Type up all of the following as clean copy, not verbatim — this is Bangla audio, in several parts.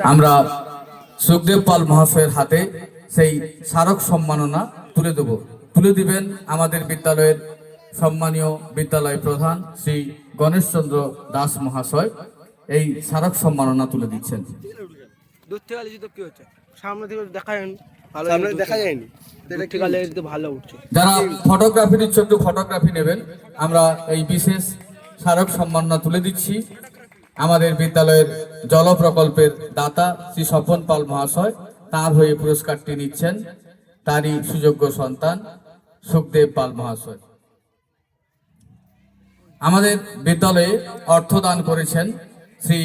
আমরা সুখদেব পাল মহাশয়ের হাতে সেই স্মারক সম্মাননা তুলে দিবেন আমাদের বিদ্যালয়ের সম্মানীয় বিদ্যালয় প্রধান শ্রী গণেশচন্দ্র দাস মহাশয় এই স্মারক সম্মাননা তুলে দিচ্ছেন। যারা ফটোগ্রাফি নিচ্ছে একটু ফটোগ্রাফি নেবেন। আমরা এই বিশেষ স্মারক সম্মাননা তুলে দিচ্ছি আমাদের বিদ্যালয়ের জল প্রকল্পের দাতা শ্রী স্বপন পাল মহাশয়, তার হয়ে পুরস্কারটি নিচ্ছেন তারই সুযোগ্য সন্তান সুখদেব পাল মহাশয়। আমাদের বিদ্যালয়ে অর্থদান করেছেন শ্রী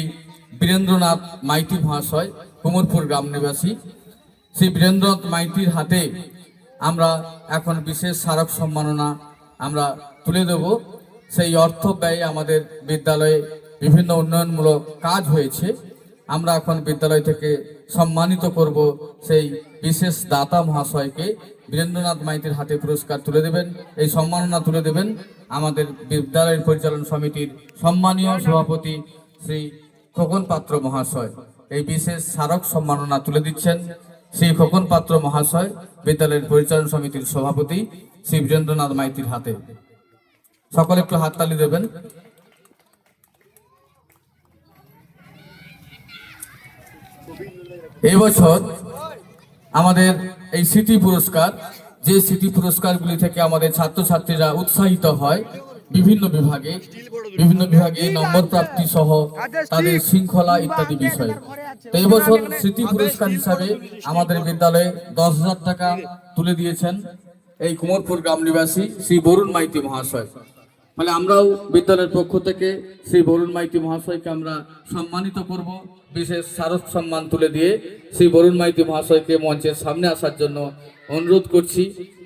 বীরেন্দ্রনাথ মাইতি মহাশয়, কুমোরপুর গ্রাম নিবাসী। শ্রী বীরেন্দ্রনাথ মাইতির হাতে আমরা এখন বিশেষ স্মারক সম্মাননা আমরা তুলে দেব। সেই অর্থ ব্যয়ে আমাদের বিদ্যালয়ে বিভিন্ন উন্নয়নমূলক কাজ হয়েছে। আমরা এখন বিদ্যালয় থেকে সম্মানিত করব সেই বিশেষ দাতা মহাশয়কে। বীরেন্দ্রনাথ মাইতির হাতে পুরস্কার তুলে দেবেন, এই সম্মাননা তুলে দেবেন আমাদের বিদ্যালয়ের পরিচালনা সমিতির সম্মানীয় সভাপতি শ্রী খোকন পাত্র মহাশয়। এই বিশেষ স্মারক সম্মাননা তুলে দিচ্ছেন শ্রী খোকন পাত্র মহাশয়, বিদ্যালয়ের পরিচালনা সমিতির সভাপতি শ্রী বীরেন্দ্রনাথ মাইতির হাতে। সকলে একটু হাততালি দেবেন। এই বছর আমাদের এই স্মৃতি পুরস্কার, যে স্মৃতি পুরস্কারগুলি থেকে আমাদের ছাত্রছাত্রীরা উৎসাহিত হয় বিভিন্ন বিভাগে নম্বর প্রাপ্তি সহ তাদের শৃঙ্খলা ইত্যাদি বিষয়ে। তো এই বছর স্মৃতি পুরস্কার হিসাবে আমাদের বিদ্যালয়ে 10,000 টাকা তুলে দিয়েছেন এই কুমোরপুর গ্রাম নিবাসী শ্রী বরুণ মাইতি মহাশয়। মানে আমরাও বিদ্যালয়ের পক্ষ থেকে শ্রী বরুণ মাইতি মহাশয়কে আমরা সম্মানিত করব। বিশেষ স্মারক সম্মান তুলে দিয়ে শ্রী বরুণ মাইতি মহাশয়কে মঞ্চের সামনে আসার জন্য অনুরোধ করছি।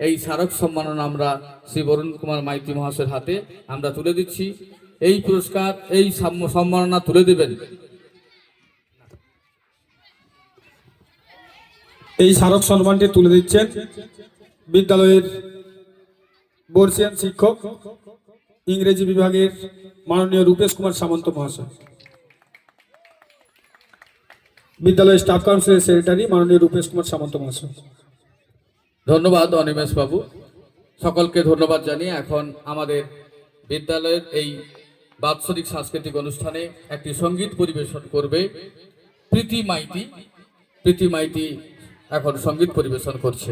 এই স্মারক সম্মাননা আমরা শ্রী বরুণ কুমার মাইতি মহাশয়ের হাতে আমরা তুলে দিচ্ছি। এই পুরস্কার, এই সম্মাননা তুলে দেবেন এই স্মারক সম্মানটি তুলে দিচ্ছেন বিদ্যালয়ের বর্ষিয়ান শিক্ষক ইংরেজি বিভাগের মাননীয় রূপেশ কুমার সামন্ত মহাশয়। বিদ্যালয়ের স্টাফ কাউন্সিলের সেক্রেটারি মাননীয় রূপেশ কুমার সামন্ত মহাশয়। ধন্যবাদ অনিমেষ বাবু, সকলকে ধন্যবাদ জানিয়ে এখন আমাদের বিদ্যালয়ের এই বাৎসরিক সাংস্কৃতিক অনুষ্ঠানে একটি সঙ্গীত পরিবেশন করবে প্রীতি মাইতি। প্রীতি মাইতি এখন সঙ্গীত পরিবেশন করছে।